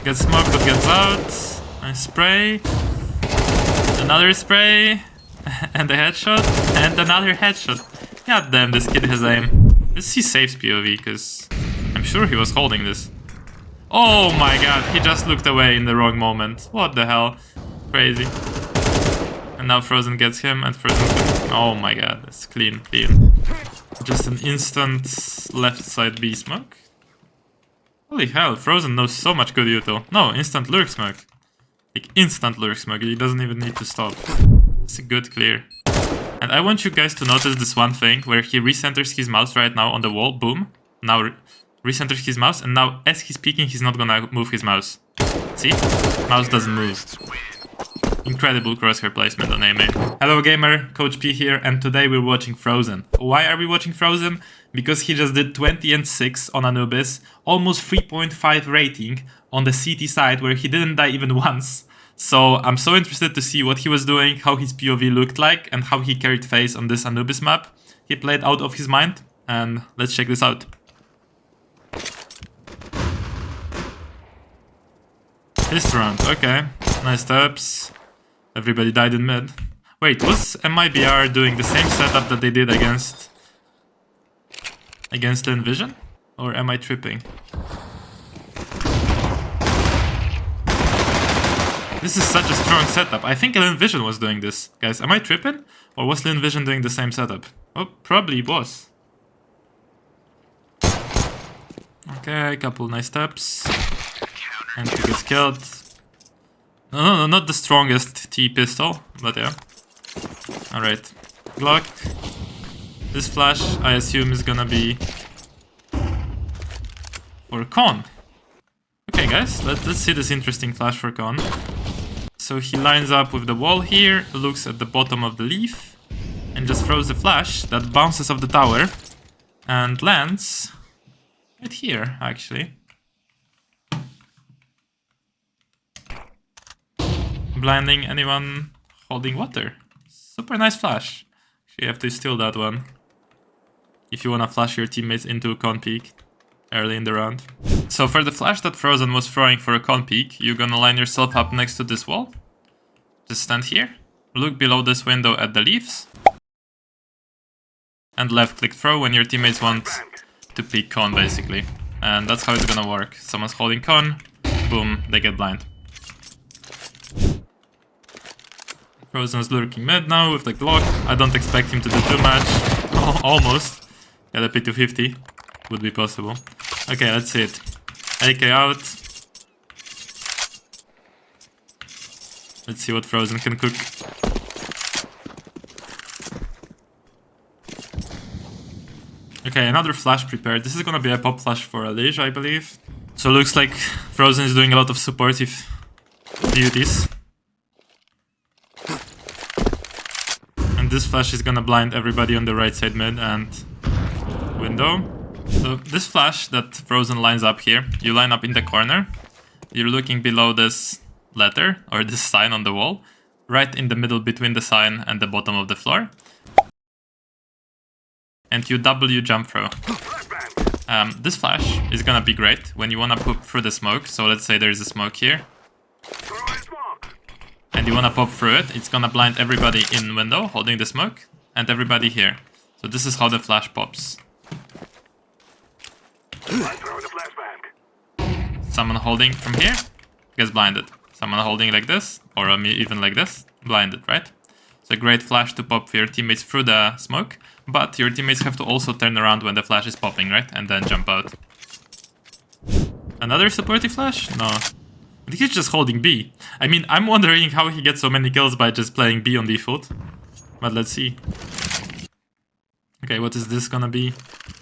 Gets smoked but gets out. Nice spray. Another spray. And a headshot. And another headshot. God damn, this kid has aim. Let's see Safe's POV, because I'm sure he was holding this. Oh my god, he just looked away in the wrong moment. What the hell? Crazy. And now Frozen gets him, and Frozen gets... Oh my god, it's clean, clean. Just an instant left side B smoke. Holy hell, Frozen knows so much good util. No, instant lurk smoke. Like, instant lurk smoke, he doesn't even need to stop. It's a good clear. And I want you guys to notice this one thing, where he recenters his mouse right now on the wall, boom. Now recenters his mouse, and now as he's peeking, he's not gonna move his mouse. See? Mouse doesn't move. Incredible crosshair placement on A main. Hello gamer, Coach P here, and today we're watching Frozen. Why are we watching Frozen? Because he just did 20 and 6 on Anubis, almost 3.5 rating on the CT side where he didn't die even once. So I'm so interested to see what he was doing, how his POV looked like, and how he carried FaZe on this Anubis map. He played out of his mind, and let's check this out. Fist round, okay. Nice taps. Everybody died in mid. Wait, was MIBR doing the same setup that they did against the Envision? Or am I tripping? This is such a strong setup. I think Envision was doing this. Guys, am I tripping? Or was Envision doing the same setup? Oh, probably was. Okay, a couple nice taps. And he gets killed. No, not the strongest T pistol, but yeah. Alright. Glock. This flash, I assume, is gonna be for Con. Okay, guys, let's see this interesting flash for Con. So he lines up with the wall here, looks at the bottom of the leaf, and just throws the flash that bounces off the tower and lands right here, actually. Blinding anyone holding water. Super nice flash. You have to steal that one if you wanna flash your teammates into a con peek early in the round. So for the flash that Frozen was throwing for a con peek, you're gonna line yourself up next to this wall. Just stand here, look below this window at the leaves, and left click throw when your teammates want to peek con basically. And that's how it's gonna work. Someone's holding con, boom, they get blind. Frozen's lurking mid now with the Glock. I don't expect him to do too much. Oh, almost. Get a P250. Would be possible. Okay, let's see it. AK out. Let's see what Frozen can cook. Okay, another flash prepared. This is gonna be a pop flash for Alige, I believe. So looks like Frozen is doing a lot of supportive duties. And this flash is gonna blind everybody on the right side mid and window. So this flash that Frozen lines up here, you line up in the corner. You're looking below this letter or this sign on the wall, right in the middle between the sign and the bottom of the floor. And you W jump throw. This flash is gonna be great when you wanna pop through the smoke. So let's say there's a smoke here. And you wanna pop through it, it's gonna blind everybody in window holding the smoke and everybody here. So this is how the flash pops. Someone holding from here gets blinded. Someone holding like this, or even like this, blinded, right? It's a great flash to pop your teammates through the smoke, but your teammates have to also turn around when the flash is popping, right? And then jump out. Another supportive flash? No. I think he's just holding B. I mean, I'm wondering how he gets so many kills by just playing B on default. But let's see. Okay, what is this gonna be?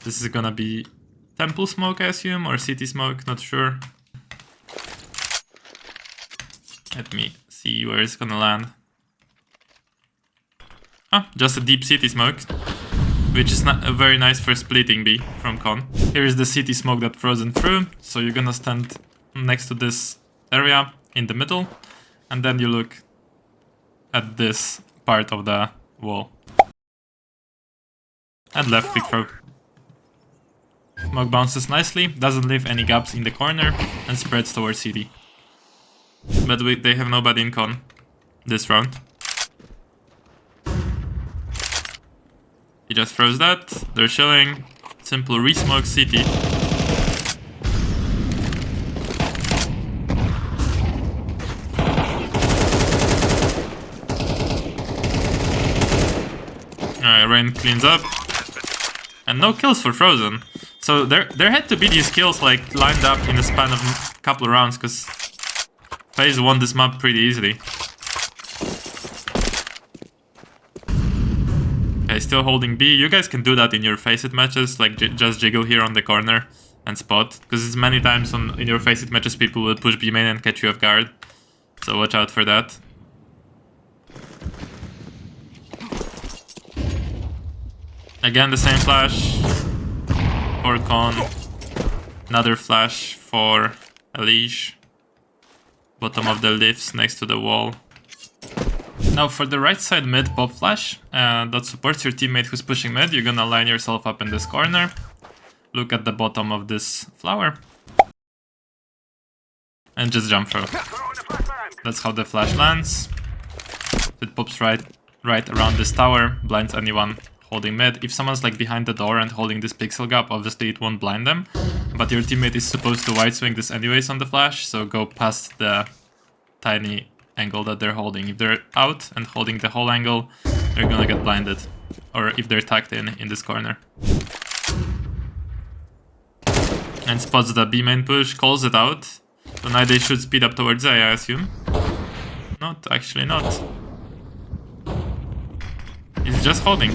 This is gonna be Temple smoke, I assume, or City smoke, not sure. Let me see where it's gonna land. Ah, just a deep City smoke, which is not very nice for splitting B from Con. Here is the City smoke that Frozen threw, so you're gonna stand next to this area in the middle, and then you look at this part of the wall. And left click throw. Smoke bounces nicely, doesn't leave any gaps in the corner, and spreads towards City. But they have nobody in con this round. He just throws that. They're chilling. Simple re-smoke CT. Alright, Rain cleans up. And no kills for Frozen. So there had to be these kills like lined up in the span of a couple of rounds, because FaZe won this map pretty easily. Okay, still holding B. You guys can do that in your Face It matches, like just jiggle here on the corner and spot, because it's many times in your Face It matches people will push B main and catch you off guard. So watch out for that. Again, the same flash for con. Another flash for Elish. Bottom of the lifts next to the wall. Now for the right side mid pop flash that supports your teammate who's pushing mid, you're gonna line yourself up in this corner. Look at the bottom of this flower. And just jump through. That's how the flash lands. It pops right around this tower, blinds anyone holding mid. If someone's like behind the door and holding this pixel gap, obviously it won't blind them. But your teammate is supposed to wide swing this anyways on the flash, so go past the tiny angle that they're holding. If they're out and holding the whole angle, they're gonna get blinded. Or if they're tucked in this corner. And spots the B main push, calls it out. So now they should speed up towards A, I assume. Not, actually not. He's just holding.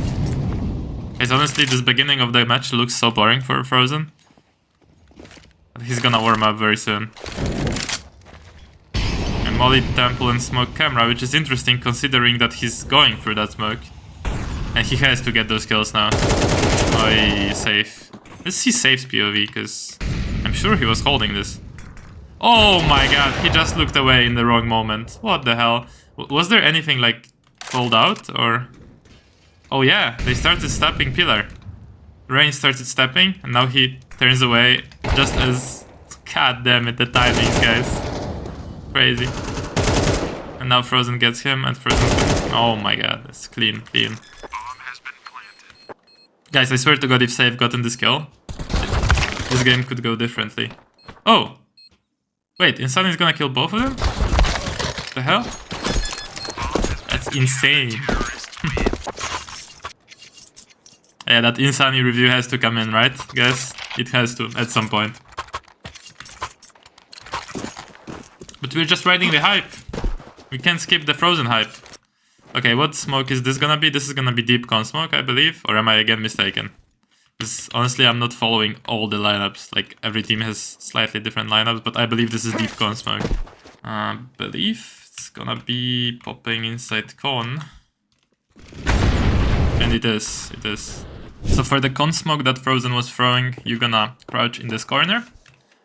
Guys, honestly, this beginning of the match looks so boring for Frozen. But he's gonna warm up very soon. And Molly, Temple, and Smoke Camera, which is interesting considering that he's going through that smoke. And he has to get those kills now. Oh, he's safe. Let's see Safe's POV, because I'm sure he was holding this. Oh my god, he just looked away in the wrong moment. What the hell? Was there anything like called out, or... Oh yeah, they started stepping pillar. Rain started stepping, and now he turns away just as... God damn it, the timings, guys. Crazy. And now Frozen gets him, and Frozen... Oh my god, that's clean. Guys, I swear to god, if Safe gotten this kill, this game could go differently. Oh! Wait, Insane is gonna kill both of them? The hell? That's insane. Yeah, that Insane review has to come in, right, guys? It has to, at some point. But we're just riding the hype. We can't skip the Frozen hype. Okay, what smoke is this gonna be? This is gonna be deep con smoke, I believe. Or am I again mistaken? Because honestly, I'm not following all the lineups. Like, every team has slightly different lineups, but I believe this is deep con smoke. I believe it's gonna be popping inside con. And it is. So for the con smoke that Frozen was throwing, you're gonna crouch in this corner.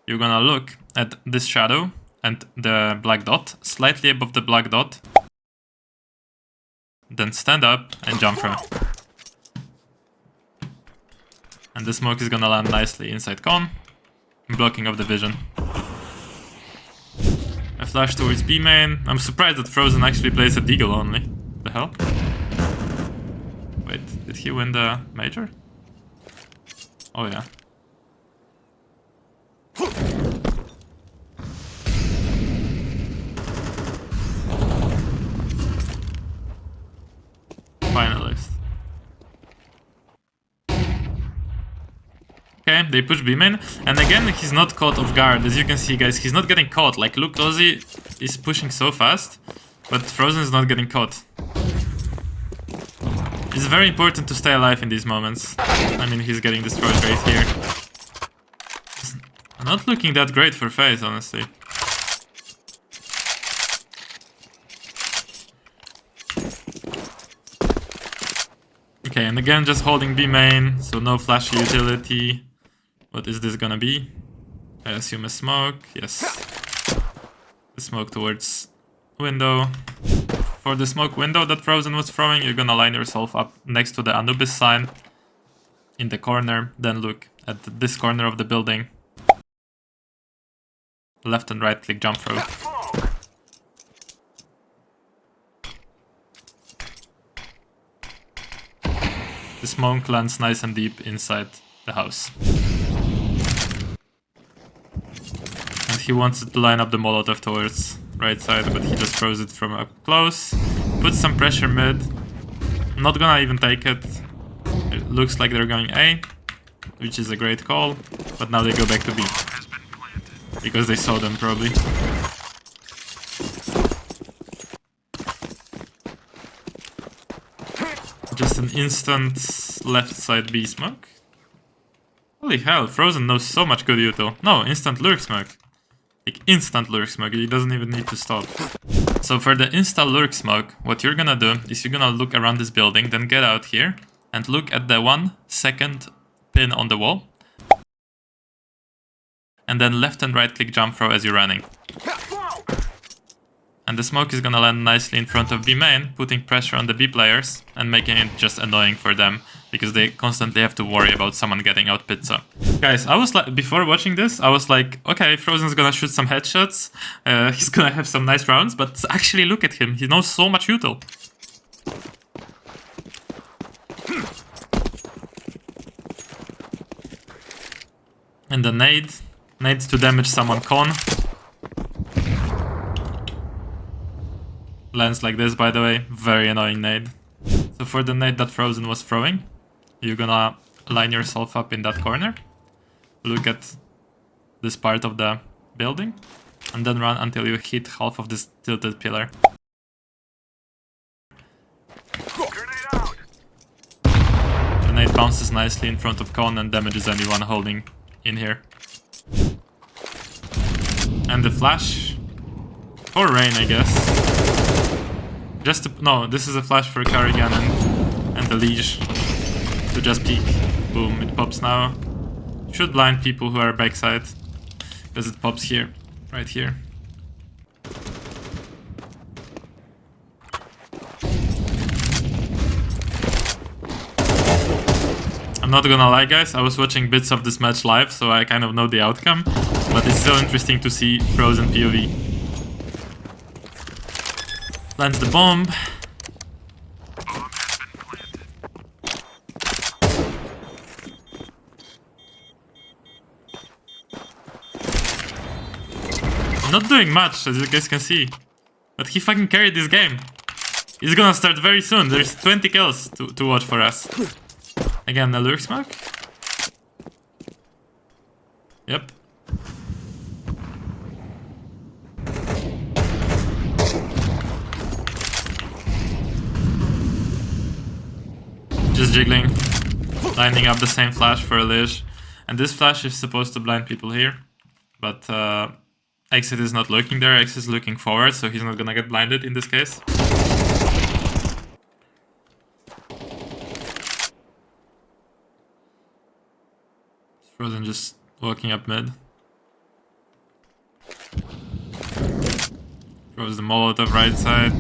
You're gonna look at this shadow and the black dot, slightly above the black dot. Then stand up and jump through. And the smoke is gonna land nicely inside con, blocking off the vision. A flash towards B main. I'm surprised that Frozen actually plays a Deagle only. The hell? Wait, did he win the major? Oh yeah. Finalist. Okay, they push B main, and again he's not caught off guard. As you can see, guys, he's not getting caught. Like, look, Ozzy is pushing so fast, but Frozen is not getting caught. It's very important to stay alive in these moments. I mean, he's getting destroyed right here. It's not looking that great for FaZe, honestly. Okay, and again, just holding B main, so no flash utility. What is this gonna be? I assume a smoke. Yes. The smoke towards window. For the smoke window that Frozen was throwing, you're gonna line yourself up next to the Anubis sign in the corner. Then look at this corner of the building. Left and right click jump through. The smoke lands nice and deep inside the house. And he wants it to line up the Molotov towards right side, but he just throws it from up close. Puts some pressure mid. Not gonna even take it. It looks like they're going A, which is a great call, but now they go back to B. Because they saw them, probably. Just an instant left side B smoke. Holy hell, Frozen knows so much good util. No, instant lurk smoke. Like instant lurk smoke, he doesn't even need to stop. So for the insta lurk smoke, what you're gonna do is you're gonna look around this building, then get out here and look at the 1 second pin on the wall. And then left and right click jump throw as you're running. And the smoke is gonna land nicely in front of B main, putting pressure on the B players and making it just annoying for them because they constantly have to worry about someone getting out pizza. Guys, I was like, before watching this, I was like, okay, Frozen's gonna shoot some headshots, he's gonna have some nice rounds, but actually look at him, he knows so much util. And the nade to damage someone con. Lands like this, by the way, very annoying nade. So for the nade that Frozen was throwing, you're gonna line yourself up in that corner, look at this part of the building, and then run until you hit half of this tilted pillar. The nade bounces nicely in front of con and damages anyone holding in here. And the flash, or rain, I guess. Just to, no, this is a flash for Carrigan and the Liege to just peek. Boom, it pops now. Should blind people who are backside, because it pops here, right here. I'm not gonna lie, guys, I was watching bits of this match live, so I kind of know the outcome, but it's still interesting to see Frozen POV. Lands the bomb. I'm not doing much, as you guys can see, but he fucking carried this game. He's gonna start very soon. There's 20 kills to watch for us. Again, the lurk smoke. Yep. Just jiggling, lining up the same flash for a Liege. And this flash is supposed to blind people here, but Exit is not looking there, Exit is looking forward, so he's not gonna get blinded in this case. Frozen just walking up mid. Throws the Molotov right side.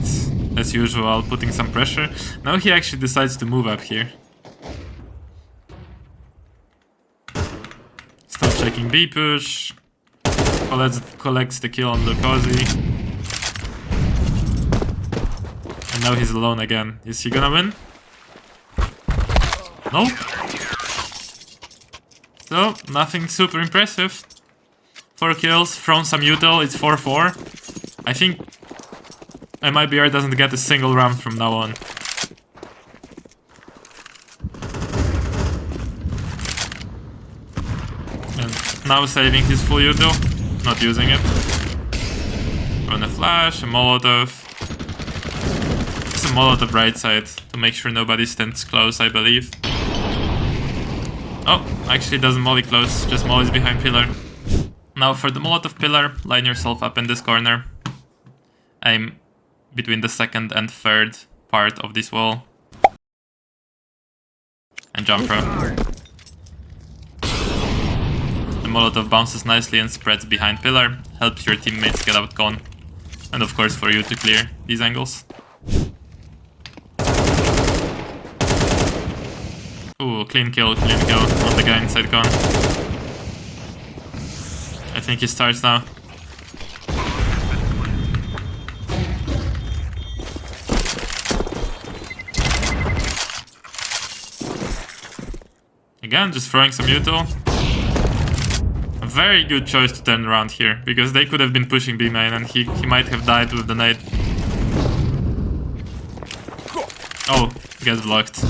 As usual, putting some pressure. Now he actually decides to move up here. Still checking B push. Collects the kill on Lukosi. And now he's alone again. Is he gonna win? Nope. So, nothing super impressive. 4 kills from some util, it's 4-4. I think MIBR doesn't get a single round from now on. And now saving his full util, not using it. Run a flash, a Molotov. It's a Molotov right side to make sure nobody stands close, I believe. Oh, actually doesn't molly close, just mollies behind pillar. Now for the Molotov pillar, line yourself up in this corner. Aim between the second and third part of this wall. And jump throw. The Molotov bounces nicely and spreads behind pillar, helps your teammates get out con. And of course for you to clear these angles. Ooh, clean kill on the guy inside con. I think he starts now. Again, just throwing some util. A very good choice to turn around here, because they could have been pushing B main and he might have died with the nade. Oh, gets blocked.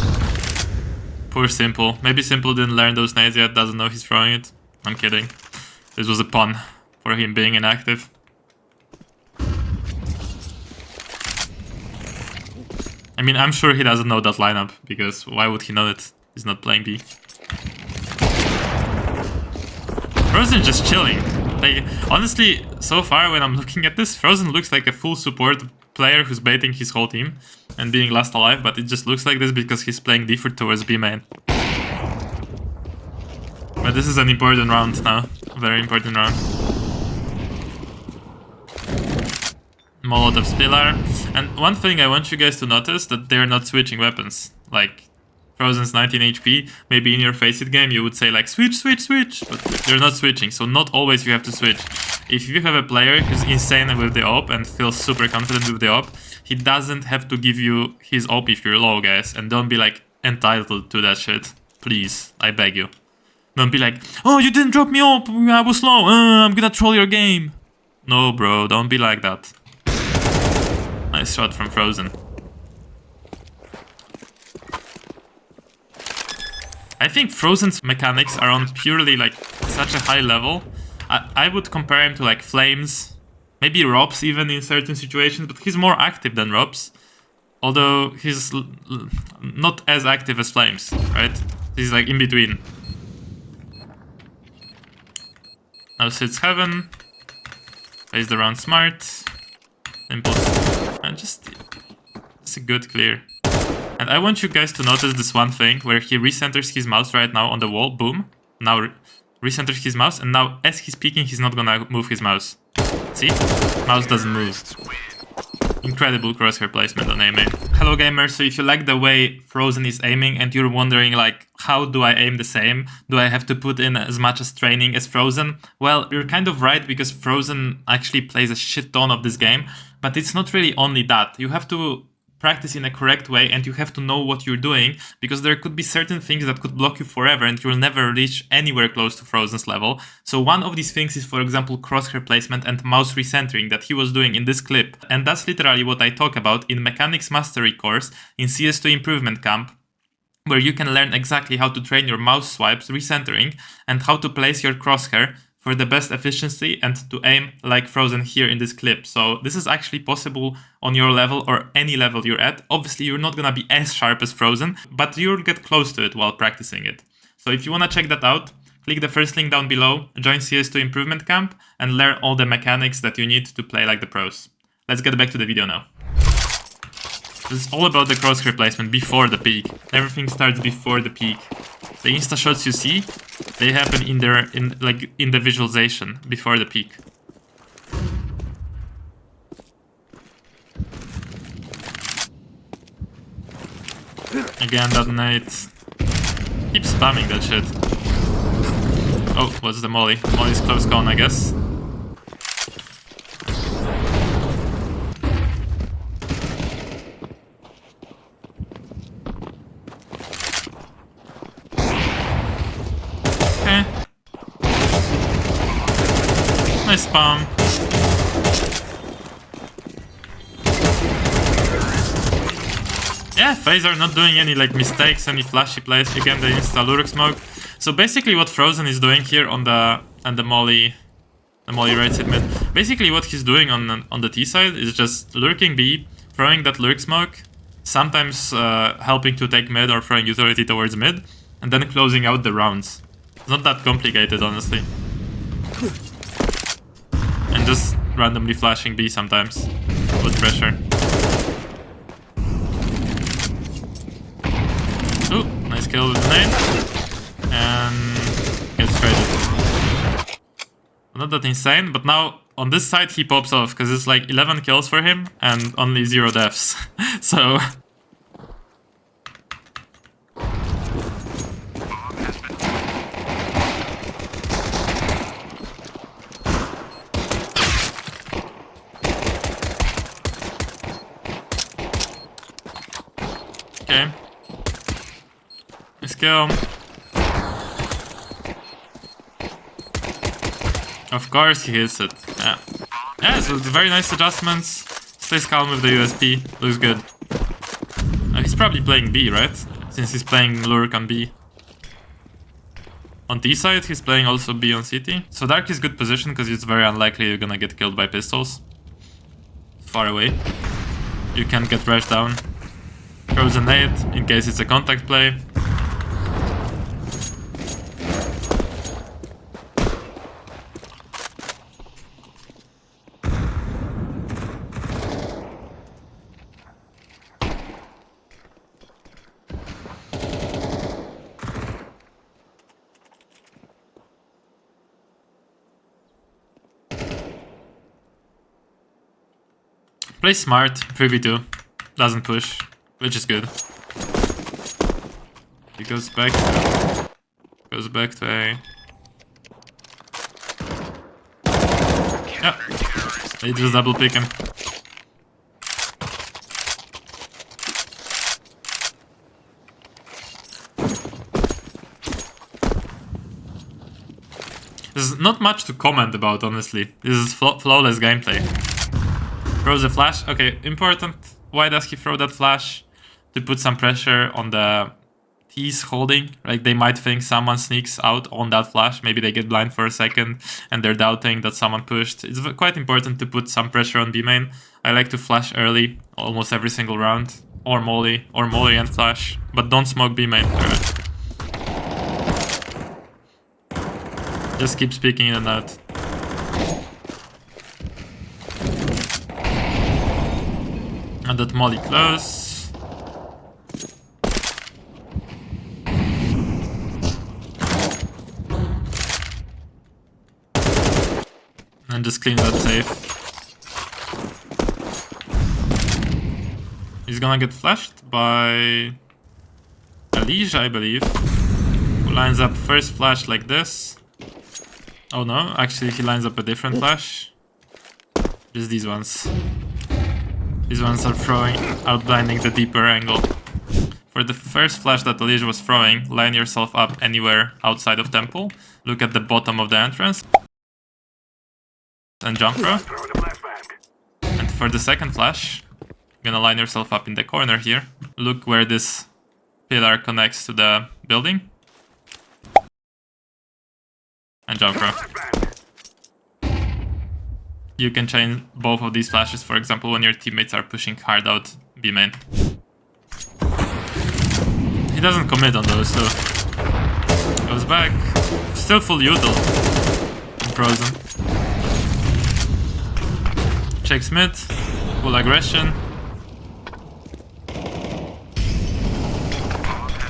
Poor Simple. Maybe Simple didn't learn those nades yet, doesn't know he's throwing it. I'm kidding. This was a pun for him being inactive. I mean, I'm sure he doesn't know that lineup, because why would he know it? He's not playing B. Frozen just chilling. Like, honestly, so far when I'm looking at this, Frozen looks like a full support player who's baiting his whole team and being last alive, but it just looks like this because he's playing default towards B main. But this is an important round now. A very important round. Molotov Spillar. And one thing I want you guys to notice, that they're not switching weapons. Like, Frozen's 19 HP, maybe in your Face-It game you would say like switch, switch, switch, but they're not switching, so not always you have to switch. If you have a player who's insane with the AWP and feels super confident with the AWP, he doesn't have to give you his AWP if you're low, guys, and don't be like entitled to that shit. Please, I beg you. Don't be like, oh, you didn't drop me AWP, I was low, I'm gonna troll your game. No, bro, don't be like that. Nice shot from Frozen. I think Frozen's mechanics are on purely like such a high level. I would compare him to like Flames, maybe Robs even in certain situations, but he's more active than Robs. Although he's not as active as Flames, right? He's like in between. Now sits Heaven. Plays the round smart. Impulse. And just... it's a good clear. And I want you guys to notice this one thing where he recenters his mouse right now on the wall. Boom. Now recenters his mouse, and now as he's peeking, he's not gonna move his mouse. See? Mouse doesn't move. Incredible crosshair placement on aiming. Hello gamers, so if you like the way Frozen is aiming and you're wondering like, how do I aim the same? Do I have to put in as much as training as Frozen? Well, you're kind of right, because Frozen actually plays a shit ton of this game, but it's not really only that. You have to practice in a correct way, and you have to know what you're doing, because there could be certain things that could block you forever and you'll never reach anywhere close to Frozen's level. So one of these things is, for example, crosshair placement and mouse recentering that he was doing in this clip. And that's literally what I talk about in Mechanics Mastery course in CS2 Improvement Camp, where you can learn exactly how to train your mouse swipes, recentering, and how to place your crosshair for the best efficiency and to aim like Frozen here in this clip. So this is actually possible on your level or any level you're at. Obviously, you're not gonna be as sharp as Frozen, but you'll get close to it while practicing it. So if you wanna check that out, click the first link down below, join CS2 Improvement Camp, and learn all the mechanics that you need to play like the pros. Let's get back to the video now. This is all about the crosshair placement before the peak. Everything starts before the peak. The insta shots you see, they happen in the visualization before the peak. Again, that nade. Keep spamming that shit. Oh, what's the molly? Molly's close cone, I guess. Nice spam. Yeah, FaZe are not doing any like mistakes, any flashy plays. Again, the insta lurk smoke. So basically, what Frozen is doing here on the molly right side mid. Basically, what he's doing on the T side is just lurking B, throwing that lurk smoke, sometimes helping to take mid or throwing utility towards mid, and then closing out the rounds. It's not that complicated, honestly. And just randomly flashing B sometimes with pressure. Ooh, nice kill with the nade. And gets traded. Not that insane, but now on this side he pops off because it's like 11 kills for him and only 0 deaths. So... okay. Nice kill. Of course he hits it. Yeah. Yeah, so it's very nice adjustments. Stays calm with the USP. Looks good. He's probably playing B, right? Since he's playing lurk on B. On T side, he's playing also B on CT. So Dark is good position because it's very unlikely you're gonna get killed by pistols. Far away. You can get rushed down. Throws a nade in case it's a contact play. Plays smart, 3v2. Doesn't push, which is good. He goes back to A. Yeah, they just double pick him. There's not much to comment about, honestly. This is flawless gameplay. Throws a flash. Okay, important. Why does he throw that flash? To put some pressure on the T's holding. Like, they might think someone sneaks out on that flash. Maybe they get blind for a second and they're doubting that someone pushed. It's quite important to put some pressure on B main. I like to flash early, almost every single round. Or molly and flash. But don't smoke B main. Alright. Just keep speaking in and out. And that molly close. And just clean that safe. He's gonna get flashed by Elige, I believe. Who lines up first flash like this. Oh no, actually he lines up a different flash. Just these ones. These ones are outblinding the deeper angle. For the first flash that Elige was throwing, line yourself up anywhere outside of temple. Look at the bottom of the entrance. And jump throw. And for the second flash, you're gonna line yourself up in the corner here. Look where this pillar connects to the building. And jump throw. You can chain both of these flashes, for example, when your teammates are pushing hard out B main. He doesn't commit on those, so goes back. Still full util. Frozen. Checks mid. Full aggression.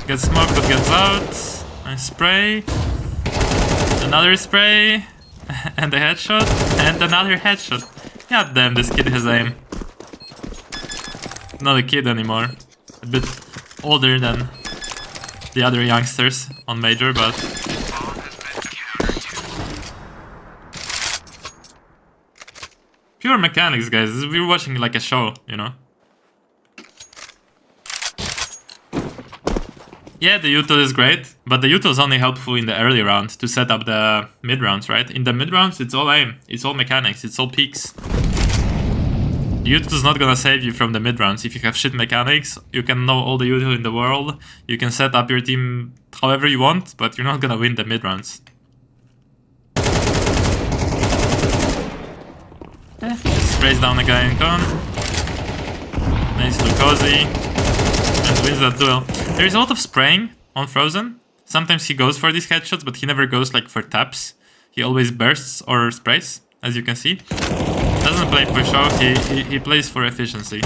Gets smoked but gets out. Nice spray. Another spray. And a headshot, and another headshot. God damn, this kid has aim. Not a kid anymore. A bit older than the other youngsters on Major, but... Pure mechanics, guys. We're watching like a show, you know? Yeah, the util is great, but the util is only helpful in the early round to set up the mid rounds, right? In the mid rounds, it's all aim, it's all mechanics, it's all peaks. The util is not gonna save you from the mid rounds. If you have shit mechanics, you can know all the util in the world, you can set up your team however you want, but you're not gonna win the mid rounds. Sprays down the guy in con. Nice to cozy. And wins that duel. There is a lot of spraying on Frozen. Sometimes he goes for these headshots, but he never goes like for taps. He always bursts or sprays, as you can see. Doesn't play for show, he plays for efficiency.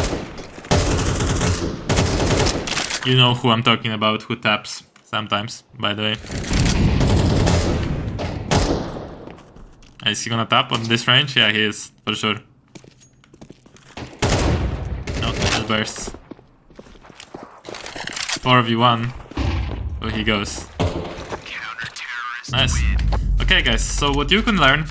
You know who I'm talking about, who taps sometimes, by the way. Is he gonna tap on this range? Yeah, he is, for sure. No, just bursts. 4v1. Oh, he goes. Nice. Okay, guys, so what you can learn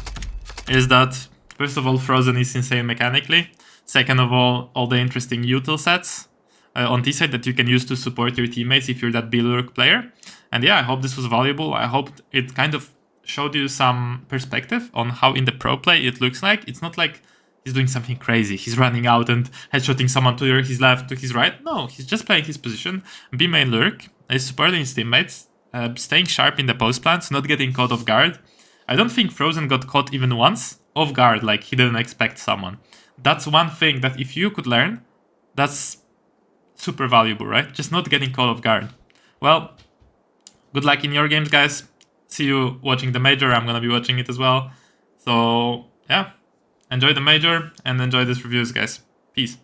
is that, first of all, Frozen is insane mechanically. Second of all the interesting util sets on T side that you can use to support your teammates if you're that B-lurk player. And yeah, I hope this was valuable. I hope it kind of showed you some perspective on how in the pro play it looks like. It's not like he's doing something crazy. He's running out and headshotting someone to his left, to his right. No, he's just playing his position. B main lurk, is supporting his teammates, staying sharp in the post plants, not getting caught off guard. I don't think Frozen got caught even once off guard, like he didn't expect someone. That's one thing that if you could learn, that's super valuable, right? Just not getting caught off guard. Well, good luck in your games, guys. See you watching the major. I'm gonna be watching it as well. So yeah, enjoy the major and enjoy these reviews, guys. Peace.